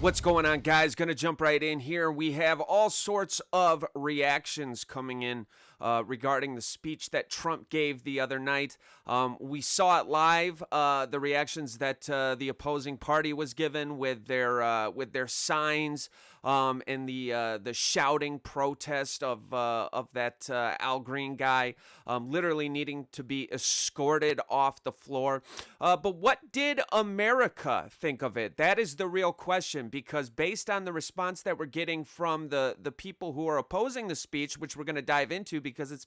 What's going on, guys? Gonna jump right in here. We have all sorts of reactions coming in regarding the speech that Trump gave the other night. We saw it live, the reactions that the opposing party was given with their signs and the shouting protest of that Al Green guy literally needing to be escorted off the floor. But what did America think of it? That is the real question, because based on the response that we're getting from the people who are opposing the speech, which we're going to dive into because it's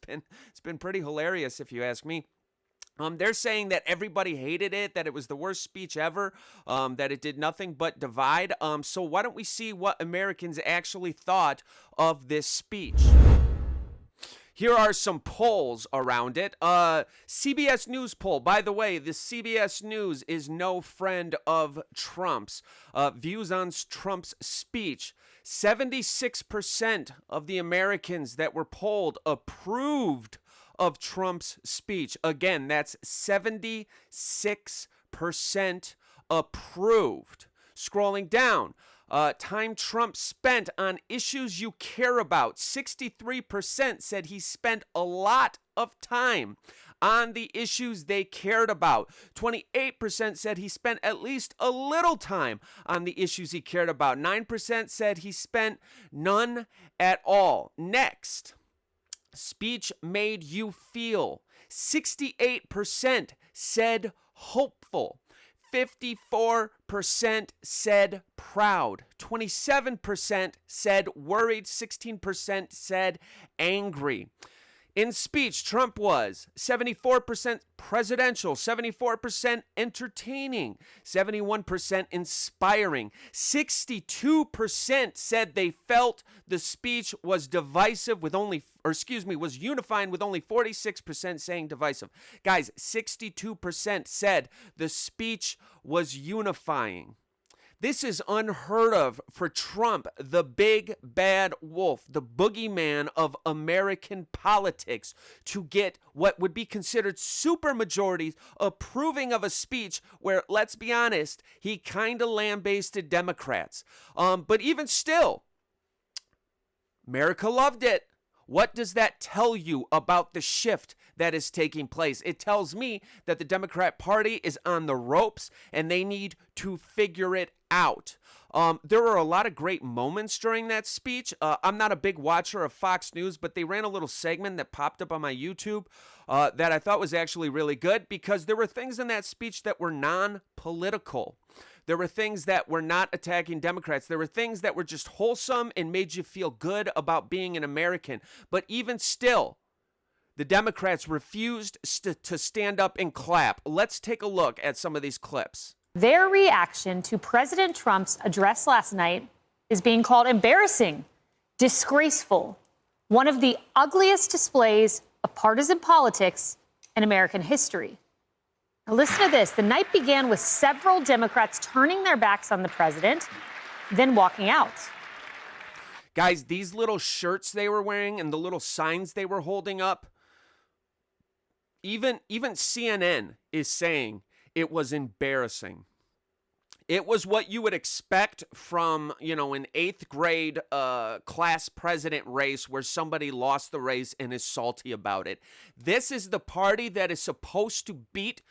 been pretty hilarious if you ask me. They're saying that everybody hated it, that it was the worst speech ever, that it did nothing but divide. So why don't we see what Americans actually thought of this speech? Here are some polls around it. CBS News poll. By the way, the CBS News is no friend of Trump's. Views on Trump's speech. 76% of the Americans that were polled approved of Trump's speech. Again, that's 76% approved. Scrolling down. Time Trump spent on issues you care about. 63% said he spent a lot of time on the issues they cared about. 28% said he spent at least a little time on the issues he cared about. 9% said he spent none at all. Next, speech made you feel. 68% said hopeful. 54% said proud, 27% said worried, 16% said angry. In speech, Trump was 74% presidential, 74% entertaining, 71% inspiring, 62% said they felt the speech was divisive with was unifying with only 46% saying divisive. Guys, 62% said the speech was unifying. This is unheard of for Trump, the big bad wolf, the boogeyman of American politics, to get what would be considered supermajorities approving of a speech where, let's be honest, he kind of lambasted Democrats. But even still, America loved it. What does that tell you about the shift that is taking place? It tells me that the Democrat Party is on the ropes and they need to figure it out. There were a lot of great moments during that speech. I'm not a big watcher of Fox News, but they ran a little segment that popped up on my YouTube that I thought was actually really good, because there were things in that speech that were non-political. There were things that were not attacking Democrats. There were things that were just wholesome and made you feel good about being an American. But even still, the Democrats refused to stand up and clap. Let's take a look at some of these clips. Their reaction to President Trump's address last night is being called embarrassing, disgraceful, one of the ugliest displays of partisan politics in American history. Now listen to this. The night began with several Democrats turning their backs on the president, then walking out. Guys, these little shirts they were wearing and the little signs they were holding up, even CNN is saying it was embarrassing. It was what you would expect from, an 8th grade class president race where somebody lost the race and is salty about it. This is the party that is supposed to beat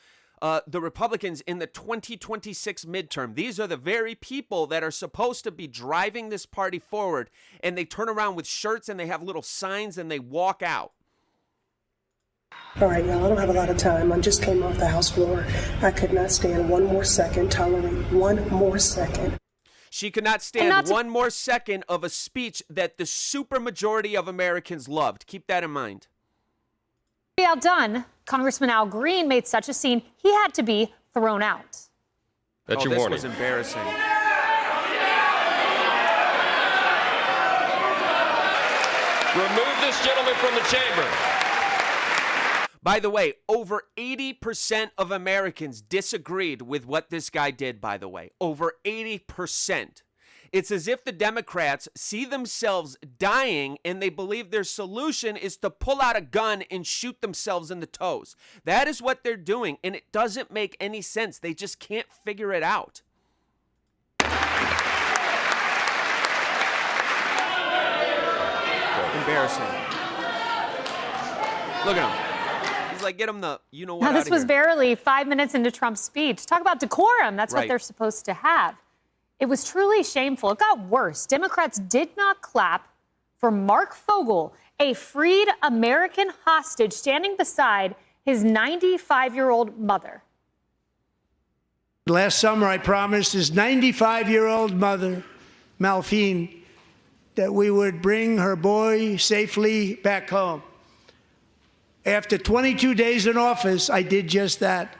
the Republicans in the 2026 midterm. These are the very people that are supposed to be driving this party forward, and they turn around with shirts and they have little signs and they walk out. All right, y'all, I don't have a lot of time. I just came off the House floor. I could not stand one more second, tolerate one more second. She could not stand one more second of a speech that the supermajority of Americans loved. Keep that in mind. Outdone, Congressman Al Green made such a scene, he had to be thrown out. That's your warning. This was embarrassing. Remove this gentleman from the chamber. By the way, over 80% of Americans disagreed with what this guy did, by the way. Over 80%. It's as if the Democrats see themselves dying and they believe their solution is to pull out a gun and shoot themselves in the toes. That is what they're doing, and it doesn't make any sense. They just can't figure it out. embarrassing. Look at him. He's like, get him the you-know-what Now, out this of was here. barely 5 minutes into Trump's speech. Talk about decorum. That's Right. what they're supposed to have. It was truly shameful. It got worse. Democrats did not clap for Mark Fogel, a freed American hostage standing beside his 95-year-old mother. Last summer, I promised his 95-year-old mother, Malphine, that we would bring her boy safely back home. After 22 days in office, I did just that,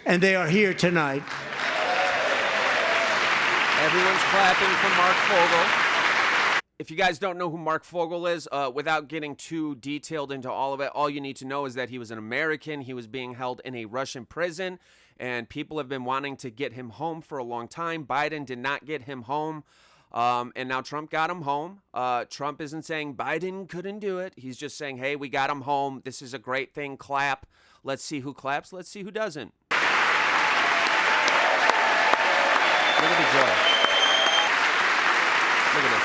and they are here tonight. Everyone's clapping for Mark Fogel. If you guys don't know who Mark Fogel is, without getting too detailed into all of it, all you need to know is that he was an American. He was being held in a Russian prison, and people have been wanting to get him home for a long time. Biden did not get him home, and now Trump got him home. Trump isn't saying Biden couldn't do it. He's just saying, hey, we got him home. This is a great thing. Clap. Let's see who claps. Let's see who doesn't. Look at the joy. Look at this.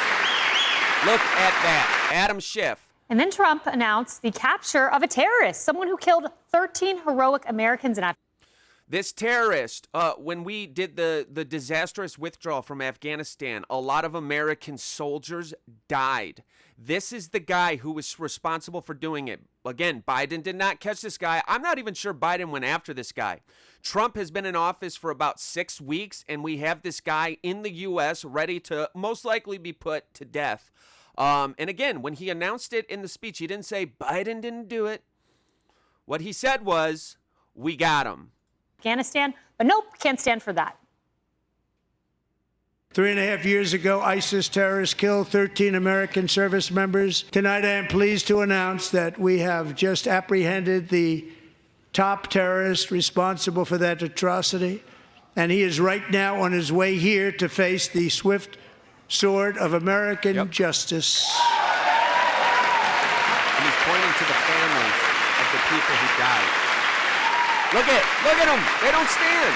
Look at that. Adam Schiff. And then Trump announced the capture of a terrorist, someone who killed 13 heroic Americans in Afghanistan. This terrorist, when we did the disastrous withdrawal from Afghanistan, a lot of American soldiers died. This is the guy who was responsible for doing it. Again, Biden did not catch this guy. I'm not even sure Biden went after this guy. Trump has been in office for about 6 weeks, and we have this guy in the U.S. ready to most likely be put to death. And again, when he announced it in the speech, he didn't say Biden didn't do it. What he said was, we got him. Afghanistan, but nope, can't stand for that. 3.5 years ago, ISIS terrorists killed 13 American service members. Tonight, I am pleased to announce that we have just apprehended the top terrorist responsible for that atrocity, and he is right now on his way here to face the swift sword of American justice. And he's pointing to the families of the people who died. Look at them. They don't stand.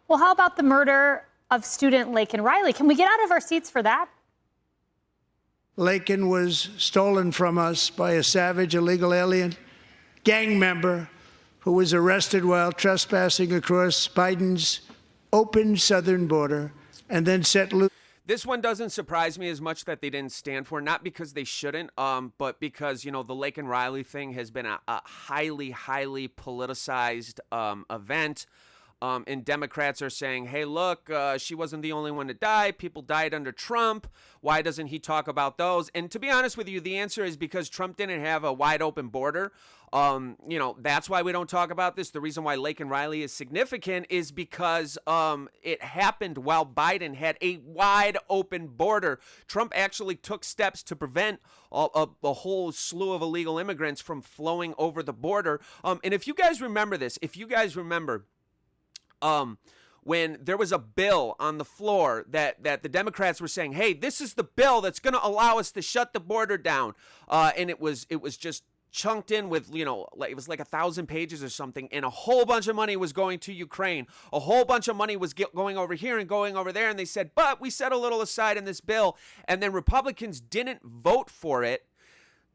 Well, how about the murder of student Laken Riley? Can we get out of our seats for that? Laken was stolen from us by a savage illegal alien gang member who was arrested while trespassing across Biden's open southern border and then set loose. This one doesn't surprise me as much that they didn't stand for, not because they shouldn't, but because, you know, the Laken Riley thing has been a highly, highly politicized event. And Democrats are saying, hey, look, she wasn't the only one to die. People died under Trump. Why doesn't he talk about those? And to be honest with you, the answer is because Trump didn't have a wide open border. You know, that's why we don't talk about this. The reason why Laken Riley is significant is because it happened while Biden had a wide open border. Trump actually took steps to prevent a whole slew of illegal immigrants from flowing over the border. And if you guys remember this, when there was a bill on the floor that the Democrats were saying, hey, this is the bill that's going to allow us to shut the border down. And it was just chunked in with, you know, like it was like 1,000 pages or something, and a whole bunch of money was going to Ukraine. A whole bunch of money was going over here and going over there, and they said, but we set a little aside in this bill, and then Republicans didn't vote for it.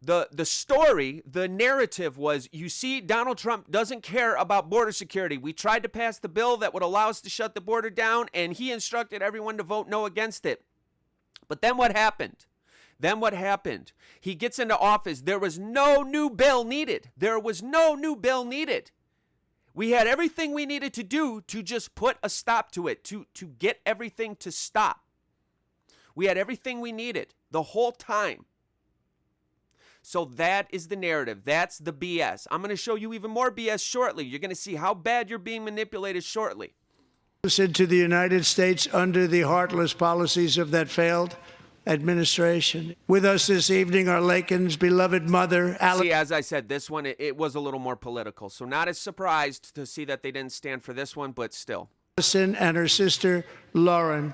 The story, the narrative was, you see, Donald Trump doesn't care about border security. We tried to pass the bill that would allow us to shut the border down, and he instructed everyone to vote no against it. But then what happened? He gets into office. There was no new bill needed. We had everything we needed to do to just put a stop to it, to get everything to stop. We had everything we needed the whole time. So that is the narrative. That's the BS. I'm going to show you even more BS shortly. You're going to see how bad you're being manipulated shortly. Into the United States under the heartless policies of that failed administration. With us this evening are Laken's beloved mother, See, as I said, this one, it was a little more political. So not as surprised to see that they didn't stand for this one, but still. Allison, and her sister, Lauren.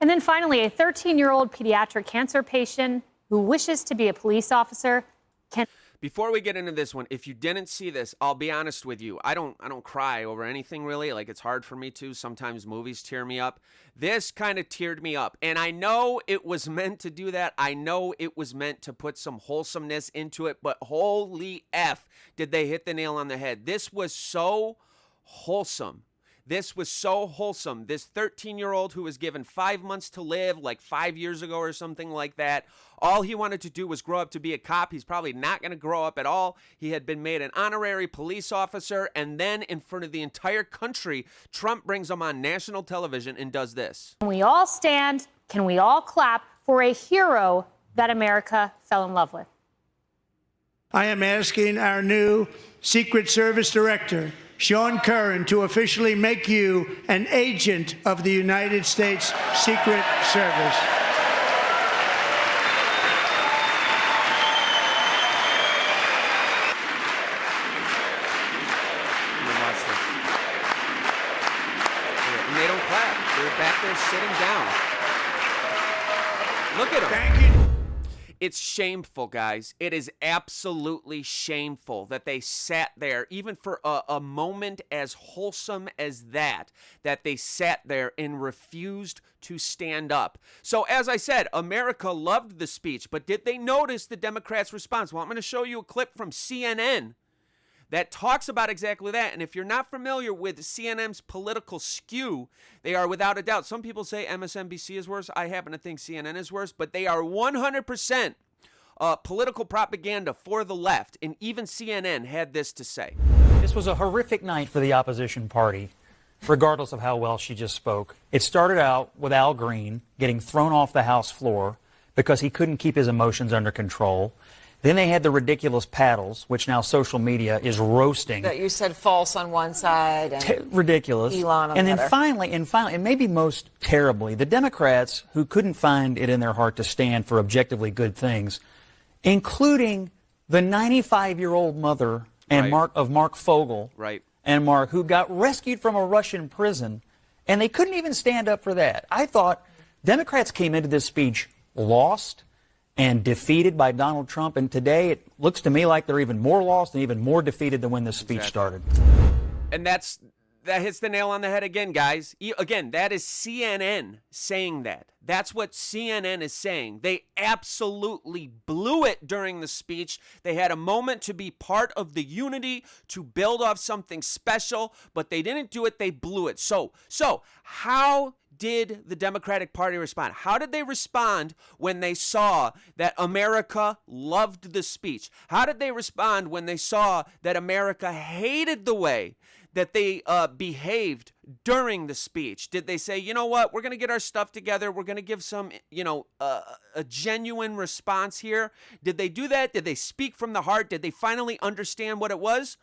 And then finally, a 13-year-old pediatric cancer patient who wishes to be a police officer can... Before we get into this one, if you didn't see this, I'll be honest with you. I don't cry over anything really. Like, it's hard for me to. Sometimes movies tear me up. This kind of teared me up. And I know it was meant to do that. I know it was meant to put some wholesomeness into it. But holy F, did they hit the nail on the head. This was so wholesome. This was so wholesome. This 13-year-old who was given 5 months to live, like 5 years ago or something like that. All he wanted to do was grow up to be a cop. He's probably not going to grow up at all. He had been made an honorary police officer. And then in front of the entire country, Trump brings him on national television and does this. Can we all stand? Can we all clap for a hero that America fell in love with? I am asking our new Secret Service Director, Sean Curran, to officially make you an agent of the United States Secret Service. And they don't clap. They're back there sitting down. Look at them. Thank you. It's shameful, guys. It is absolutely shameful that they sat there, even for a moment as wholesome as that they sat there and refused to stand up. So, as I said, America loved the speech, but did they notice the Democrats' response? Well, I'm going to show you a clip from CNN that talks about exactly that. And if you're not familiar with CNN's political skew, they are without a doubt. Some people say MSNBC is worse. I happen to think CNN is worse, but they are 100% political propaganda for the left. And even CNN had this to say. This was a horrific night for the opposition party, regardless of how well she just spoke. It started out with Al Green getting thrown off the House floor because he couldn't keep his emotions under control. Then they had the ridiculous paddles, which now social media is roasting. That you said false on one side and ridiculous. Elon on and the then other. finally, and maybe most terribly, the Democrats who couldn't find it in their heart to stand for objectively good things, including the 95-year-old mother and Right. Mark Fogel, Right. and Mark, who got rescued from a Russian prison, and they couldn't even stand up for that. I thought Democrats came into this speech lost and defeated by Donald Trump, and today it looks to me like they're even more lost and even more defeated than when this speech started. And that hits the nail on the head again, guys. Again, that is CNN saying that. That's what CNN is saying. They absolutely blew it during the speech. They had a moment to be part of the unity, to build off something special, but they didn't do it. They blew it. So how did the Democratic Party respond? How did they respond when they saw that America loved the speech? How did they respond when they saw that America hated the way that they behaved during the speech? Did they say, you know what, we're going to get our stuff together, we're going to give some, a genuine response here? Did they do that? Did they speak from the heart? Did they finally understand what it was?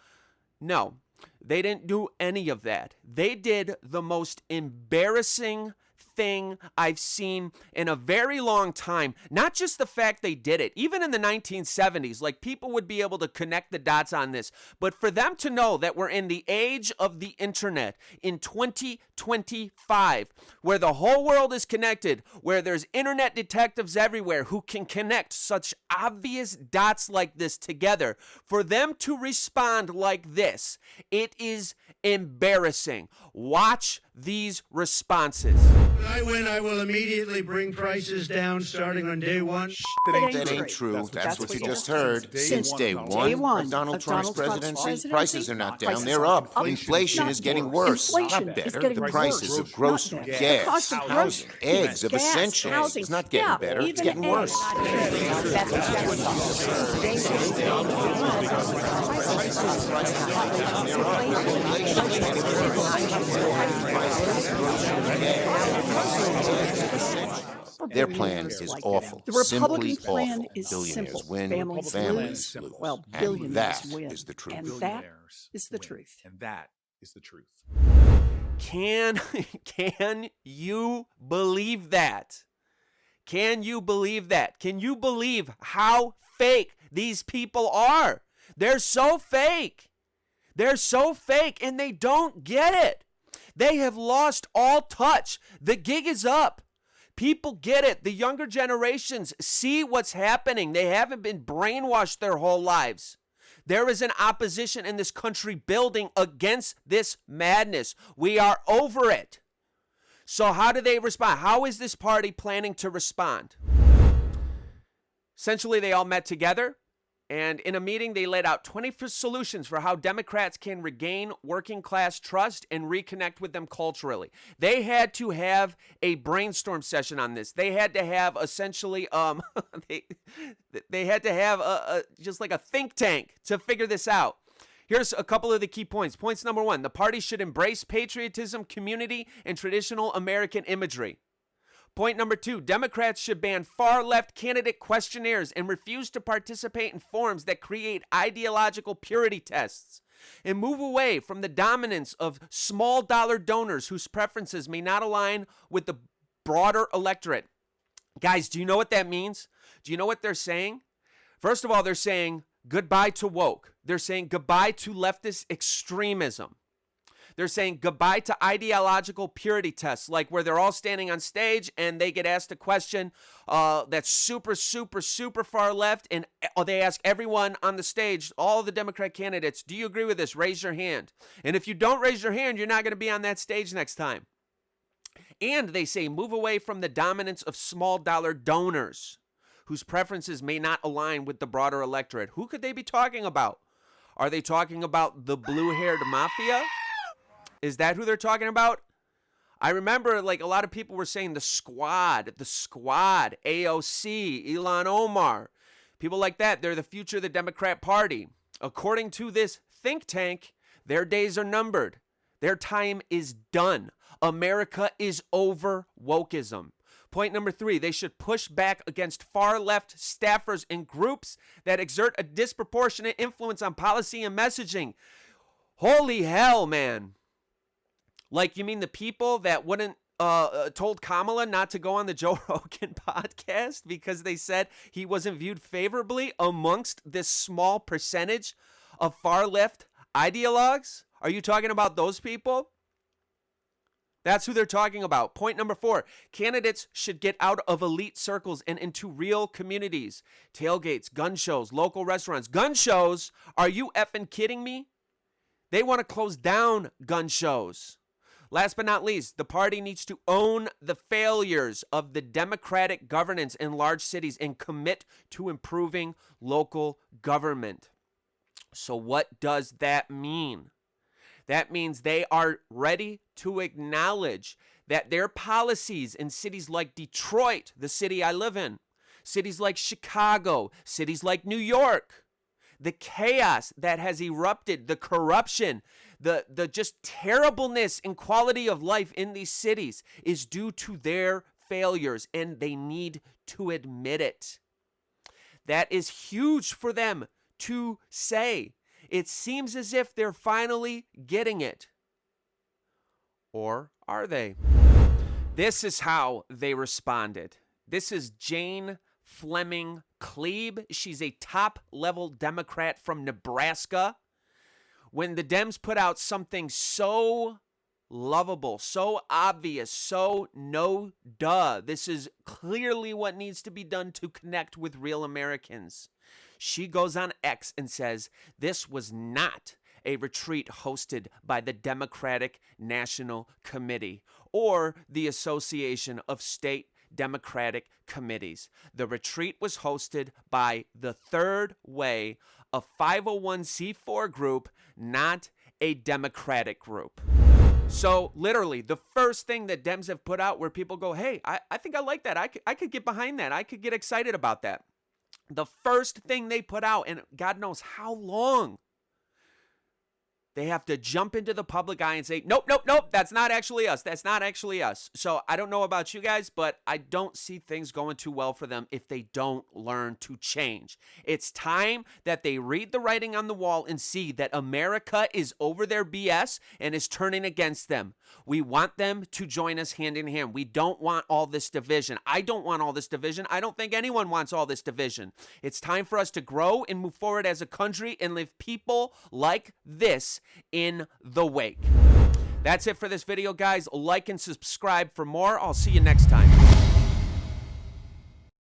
No. They didn't do any of that. They did the most embarrassing thing I've seen in a very long time. Not just the fact they did it, even in the 1970s, like people would be able to connect the dots on this, but for them to know that we're in the age of the internet in 2025, where the whole world is connected, where there's internet detectives everywhere who can connect such obvious dots like this together, for them to respond like this, it is embarrassing. Watch these responses. When I win, I will immediately bring prices down starting on day one. That ain't true. That's what you just heard. Since day one of Donald Trump's presidency, prices are not down, they're up. Inflation is getting worse, not better. The prices of groceries, gas, housing, eggs, of essentials, it's not getting better, it's getting worse. Their plan is awful. The Republican Simply plan awful. is Billionaires simple. win, Families families lose. lose. Well, And billionaires that win. is the truth. And that is the truth. And that is the truth. Can you believe that? Can you believe that? Can you believe how fake these people are? They're so fake. They're so fake, and they don't get it. They have lost all touch. The gig is up. People get it. The younger generations see what's happening. They haven't been brainwashed their whole lives. There is an opposition in this country building against this madness. We are over it. So how do they respond? How is this party planning to respond? Essentially, they all met together, and in a meeting, they laid out 20 solutions for how Democrats can regain working class trust and reconnect with them culturally. They had to have a brainstorm session on this. They had to have essentially, they had to have just like a think tank to figure this out. Here's a couple of the key points. Points number 1, the party should embrace patriotism, community, and traditional American imagery. Point number 2, Democrats should ban far-left candidate questionnaires and refuse to participate in forums that create ideological purity tests, and move away from the dominance of small-dollar donors whose preferences may not align with the broader electorate. Guys, do you know what that means? Do you know what they're saying? First of all, they're saying goodbye to woke. They're saying goodbye to leftist extremism. They're saying goodbye to ideological purity tests, like where they're all standing on stage and they get asked a question that's super, super, super far left, and they ask everyone on the stage, all the Democrat candidates, do you agree with this? Raise your hand. And if you don't raise your hand, you're not going to be on that stage next time. And they say move away from the dominance of small dollar donors whose preferences may not align with the broader electorate. Who could they be talking about? Are they talking about the blue-haired mafia? Is that who they're talking about? I remember like a lot of people were saying the squad, AOC, Ilhan Omar, people like that. They're the future of the Democrat Party. According to this think tank, their days are numbered. Their time is done. America is over wokeism. Point number 3, they should push back against far-left staffers and groups that exert a disproportionate influence on policy and messaging. Holy hell, man. Like, you mean the people that wouldn't told Kamala not to go on the Joe Rogan podcast because they said he wasn't viewed favorably amongst this small percentage of far-left ideologues? Are you talking about those people? That's who they're talking about. Point number 4, candidates should get out of elite circles and into real communities. Tailgates, gun shows, local restaurants. Gun shows? Are you effing kidding me? They want to close down gun shows. Last but not least, the party needs to own the failures of the democratic governance in large cities and commit to improving local government. So what does that mean? That means they are ready to acknowledge that their policies in cities like Detroit, the city I live in, cities like Chicago, cities like New York, the chaos that has erupted, the corruption, the just terribleness in quality of life in these cities is due to their failures, and they need to admit it. That is huge for them to say. It seems as if they're finally getting it. Or are they? This is how they responded. This is Jane Fleming Klebe. She's a top-level Democrat from Nebraska. When the Dems put out something so lovable, so obvious, so no duh, this is clearly what needs to be done to connect with real Americans. She goes on X and says, this was not a retreat hosted by the Democratic National Committee or the Association of State Democratic Committees. The retreat was hosted by the Third Way, a 501c4 group, not a Democratic group. So literally, the first thing that Dems have put out where people go, hey, I think I like that. I could get behind that. I could get excited about that. The first thing they put out, and God knows how long, they have to jump into the public eye and say, nope, nope, nope, that's not actually us. That's not actually us. So I don't know about you guys, but I don't see things going too well for them if they don't learn to change. It's time that they read the writing on the wall and see that America is over their BS and is turning against them. We want them to join us hand in hand. We don't want all this division. I don't want all this division. I don't think anyone wants all this division. It's time for us to grow and move forward as a country and leave people like this in the wake. That's it for this video, guys. Like and subscribe for more. I'll see you next time.